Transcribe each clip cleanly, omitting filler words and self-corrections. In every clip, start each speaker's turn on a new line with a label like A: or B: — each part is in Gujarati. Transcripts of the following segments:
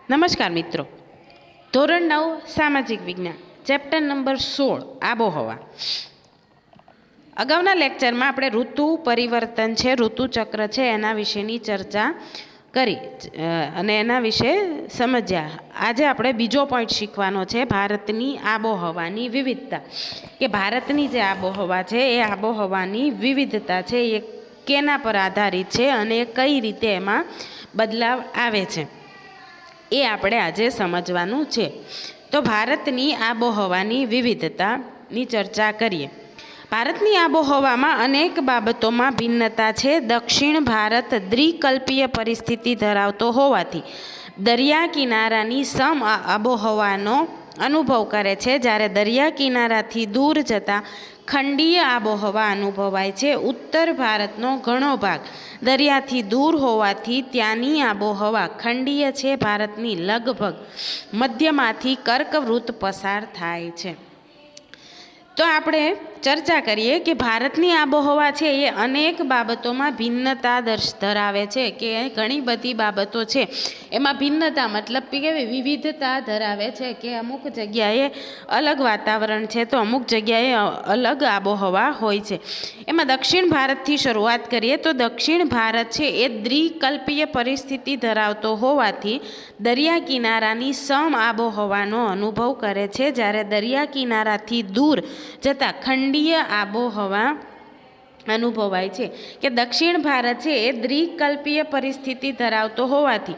A: નમસ્કાર મિત્રો, ધોરણ 9 સામાજિક વિજ્ઞાન ચેપ્ટર નંબર 16 આબોહવા. અગાઉના લેક્ચરમાં આપણે ઋતુ પરિવર્તન છે, ઋતુચક્ર છે એના વિશેની ચર્ચા કરી અને એના વિશે સમજ્યા. આજે આપણે બીજો પોઈન્ટ શીખવાનો છે, ભારતની આબોહવાની વિવિધતા. કે ભારતની જે આબોહવા છે એ આબોહવાની વિવિધતા છે એ કેના પર આધારિત છે અને કઈ રીતે એમાં બદલાવ આવે છે એ આપણે આજે સમજવાનું છે. તો ભારતની આબોહવાની વિવિધતાની ચર્ચા કરીએ. ભારતની આબોહવામાં અનેક બાબતોમાં ભિન્નતા છે. દક્ષિણ ભારત દ્વિકલ્પીય પરિસ્થિતિ ધરાવતો હોવાથી દરિયા કિનારાની સમ આબોહવાનો અનુભવ કરે છે, જ્યારે દરિયા કિનારાથી દૂર જતાં ખંડીય આબોહવા અનુભવાય છે. ઉત્તર ભારતનો ઘણો ભાગ દરિયાથી દૂર હોવાથી ત્યાંની આબોહવા ખંડીય છે. ભારતની લગભગ મધ્યમાંથી કર્કવૃત્ત પસાર થાય છે. તો આપણે ચર્ચા કરીએ કે ભારતની આબોહવા છે એ અનેક બાબતોમાં ભિન્નતા ધરાવે છે. કે ઘણી બધી બાબતો છે એમાં ભિન્નતા મતલબ કે વિવિધતા ધરાવે છે. કે અમુક જગ્યાએ અલગ વાતાવરણ છે તો અમુક જગ્યાએ અલગ આબોહવા હોય છે. એમાં દક્ષિણ ભારતથી શરૂઆત કરીએ તો દક્ષિણ ભારત છે એ દ્વિકલ્પીય પરિસ્થિતિ ધરાવતો હોવાથી દરિયા કિનારાની સમ આબોહવાનો અનુભવ કરે છે, જ્યારે દરિયા કિનારાથી દૂર જતાં ખંડીય આબોહવા અનુભવાય છે. કે દક્ષિણ ભારત છે એ દ્વિકલ્પીય પરિસ્થિતિ ધરાવતો હોવાથી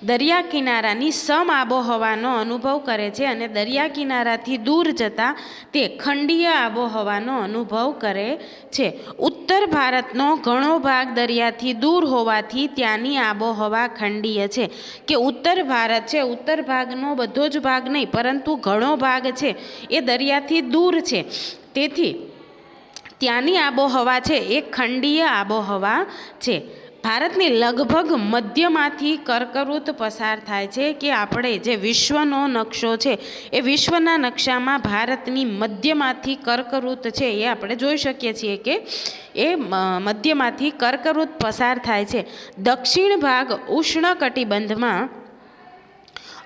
A: દરિયા કિનારાની સમ આબોહવાનો અનુભવ કરે છે અને દરિયા કિનારાથી દૂર જતાં તે ખંડીય આબોહવાનો અનુભવ કરે છે. ઉત્તર ભારતનો ઘણો ભાગ દરિયાથી દૂર હોવાથી ત્યાંની આબોહવા ખંડીય છે. કે ઉત્તર ભારત છે, ઉત્તર ભાગનો બધો જ ભાગ નહીં પરંતુ ઘણો ભાગ છે એ દરિયાથી દૂર છે, તેથી ત્યાંની આબોહવા છે એ ખંડીય આબોહવા છે. ભારતની લગભગ મધ્યમાંથી કર્કવૃત્ત પસાર થાય છે. કે આપણે જે વિશ્વનો નકશો છે એ વિશ્વના નકશામાં ભારતની મધ્યમાંથી કર્કવૃત્ત છે એ આપણે જોઈ શકીએ છીએ કે એ મધ્યમાંથી કર્કવૃત્ત પસાર થાય છે. દક્ષિણ ભાગ ઉષ્ણકટિબંધમાં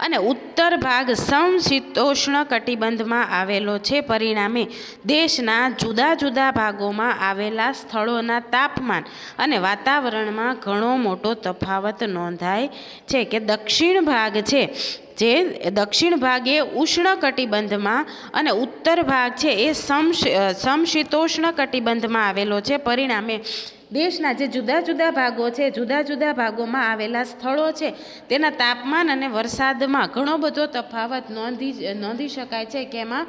A: અને ઉત્તર ભાગ સમશીતોષ્ણ કટિબંધમાં આવેલો છે. પરિણામે દેશના જુદા જુદા ભાગોમાં આવેલા સ્થળોના તાપમાન અને વાતાવરણમાં ઘણો મોટો તફાવત નોંધાય છે. કે દક્ષિણ ભાગ છે જે દક્ષિણ ભાગ એ ઉષ્ણકટિબંધમાં અને ઉત્તર ભાગ છે એ સમશીતોષ્ણ કટિબંધમાં આવેલો છે. પરિણામે દેશના જે જુદા જુદા ભાગો છે, જુદા જુદા ભાગોમાં આવેલા સ્થળો છે તેના તાપમાન અને વરસાદમાં ઘણો બધો તફાવત નોંધી શકાય છે. કે એમાં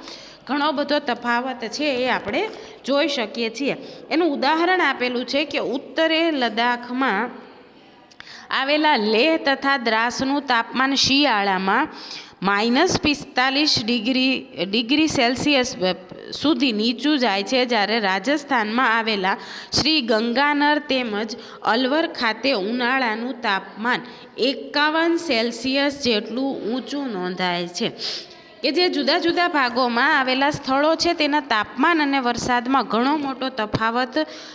A: ઘણો બધો તફાવત છે એ આપણે જોઈ શકીએ છીએ. એનું ઉદાહરણ આપેલું છે કે ઉત્તરે લદ્દાખમાં આવેલા લેહ તથા દ્રાસનું તાપમાન શિયાળામાં -45 સેલ્સિયસ સુધી નીચું જાય છે, જ્યારે રાજસ્થાનમાં આવેલા શ્રી ગંગાનર તેમજ અલવર ખાતે ઉનાળાનું તાપમાન 51 સેલ્સિયસ જેટલું ઊંચું નોંધાય છે. કે જે જુદા જુદા ભાગોમાં આવેલા સ્થળો છે તેના તાપમાન અને વરસાદમાં ઘણો મોટો તફાવત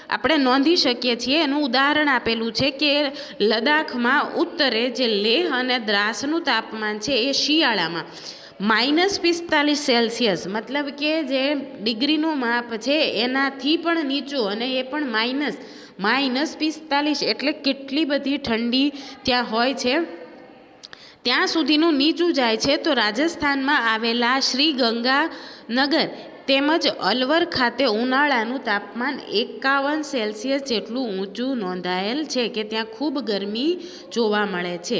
A: આપણે નોંધી શકીએ છીએ. એનું ઉદાહરણ આપેલું છે કે લદ્દાખમાં ઉત્તરે જે લેહ અને દ્રાસનું તાપમાન છે એ શિયાળામાં -45 સેલ્સિયસ મતલબ કે જે ડિગ્રીનું માપ છે એનાથી પણ નીચું અને એ પણ -45 એટલે કેટલી બધી ઠંડી ત્યાં હોય છે ત્યાં સુધીનું નીચું જાય છે. તો રાજસ્થાનમાં આવેલા શ્રી ગંગાનગર તેમજ અલવર ખાતે ઉનાળાનું તાપમાન 51 સેલ્સિયસ જેટલું ઊંચું નોંધાયેલ છે. કે ત્યાં ખૂબ ગરમી જોવા મળે છે.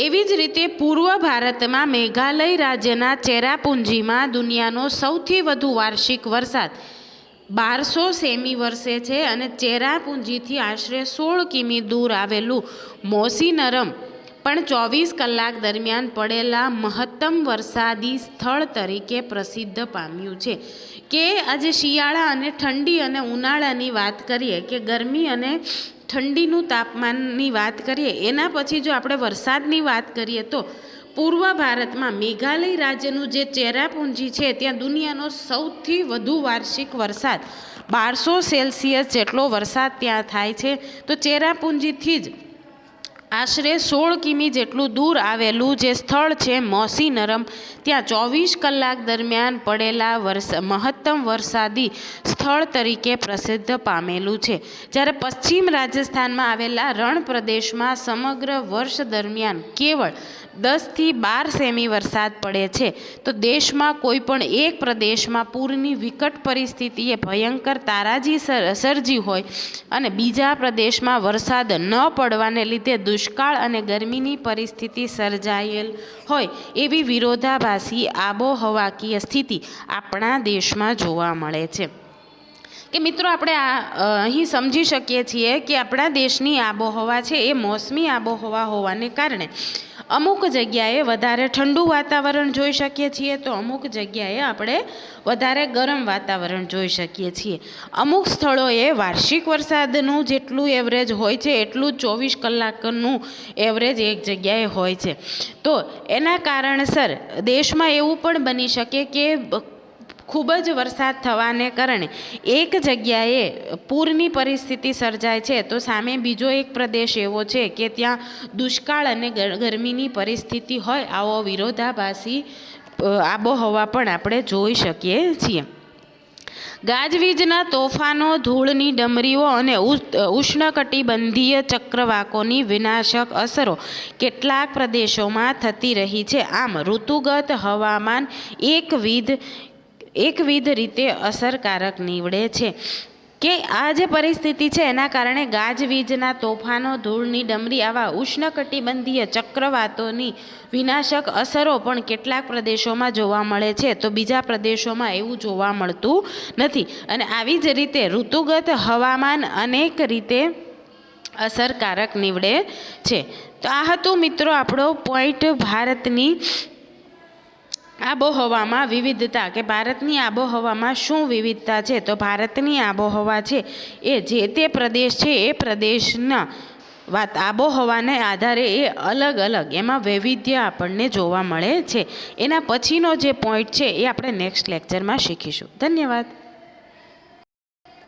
A: એવી જ રીતે પૂર્વ ભારતમાં મેઘાલય રાજ્યના ચેરાપુંજીમાં દુનિયાનો સૌથી વધુ વાર્ષિક વરસાદ 1200 સેમી વરસે છે અને ચેરાપુંજીથી આશરે 16 કિમી દૂર આવેલું મોસીનરમ પણ 24 કલાક દરમિયાન પડેલા મહત્તમ વરસાદી સ્થળ તરીકે પ્રસિદ્ધ પામ્યું છે. કે આજે શિયાળા અને ઠંડી અને ઉનાળાની વાત કરીએ કે ગરમી અને ઠંડીનું તાપમાનની વાત કરીએ, એના પછી જો આપણે વરસાદની વાત કરીએ તો પૂર્વ ભારતમાં મેઘાલય રાજ્યનું જે ચેરાપુંજી છે ત્યાં દુનિયાનો સૌથી વધુ વાર્ષિક વરસાદ 1200 સેલ્સિયસ જેટલો વરસાદ ત્યાં થાય છે. તો ચેરાપુંજીથી જ આશરે 16 કિમી જેટલું દૂર આવેલું જે સ્થળ છે મોસીનરમ, ત્યાં 24 કલાક દરમિયાન પડેલા મહત્તમ વરસાદી સ્થળ તરીકે પ્રસિદ્ધ પામેલું છે. જ્યારે પશ્ચિમ રાજસ્થાનમાં આવેલા રણ પ્રદેશમાં સમગ્ર વર્ષ દરમિયાન કેવળ 10 થી 12 સેમી વરસાદ પડે છે. તો દેશમાં કોઈ પણ એક પ્રદેશમાં પૂરની વિકટ પરિસ્થિતિએ ભયંકર તારાજી સર્જી હોય અને બીજા પ્રદેશમાં વરસાદ ન પડવાને લીધે દુષ્કાળ અને ગરમીની પરિસ્થિતિ સર્જાયેલ હોય એવી વિરોધાભાસી આબોહવાકીય સ્થિતિ આપણા દેશમાં જોવા મળે છે. કે મિત્રો આપણે અહીં સમજી શકીએ છીએ કે આપણા દેશની આબોહવા છે એ મોસમી આબોહવા હોવાને કારણે અમુક જગ્યાએ વધારે ઠંડુ વાતાવરણ જોઈ શકીએ છીએ, તો અમુક જગ્યાએ આપણે વધારે ગરમ વાતાવરણ જોઈ શકીએ છીએ. અમુક સ્થળોએ વાર્ષિક વરસાદનું જેટલું એવરેજ હોય છે એટલું જ 24 કલાકનું એવરેજ એક જગ્યાએ હોય છે. તો એના કારણસર દેશમાં એવું પણ બની શકે કે ખૂબ જ વરસાદ થવાને કારણે એક જગ્યાએ પૂરની પરિસ્થિતિ સર્જાય છે, તો સામે બીજો એક પ્રદેશ એવો છે કે ત્યાં દુષ્કાળ અને ગરમીની પરિસ્થિતિ હોય. આવો વિરોધાભાસી આબોહવા પણ આપણે જોઈ શકીએ છીએ. ગાજવીજના તોફાનો, ધૂળની ડમરીઓ અને ઉષ્ણકટિબંધીય ચક્રવાકોની વિનાશક અસરો કેટલાક પ્રદેશોમાં થતી રહી છે. આમ ઋતુગત હવામાન એકવિધ રીતે અસરકારક નીવડે છે કે આ જે પરિસ્થિતિ છે એના કારણે ગાજવીજના તોફાનો, ધૂળની ડમરી આવા ઉષ્ણકટિબંધીય ચક્રવાતોની વિનાશક અસરો પણ કેટલાક પ્રદેશોમાં જોવા મળે છે, તો બીજા પ્રદેશોમાં એવું જોવા મળતું નથી. અને આવી જ રીતે ઋતુગત હવામાન અનેક રીતે અસરકારક નીવડે છે. તો આ હતું મિત્રો આપણો પોઈન્ટ ભારતની આબોહવામાં વિવિધતા, કે ભારતની આબોહવામાં શું વિવિધતા છે. તો ભારતની આબોહવા છે એ જે તે પ્રદેશ છે એ પ્રદેશના આબોહવાને આધારે એ અલગ અલગ એમાં વૈવિધ્ય આપણને જોવા મળે છે. એના પછીનો જે પોઈન્ટ છે એ આપણે નેક્સ્ટ લેક્ચરમાં શીખીશું. ધન્યવાદ.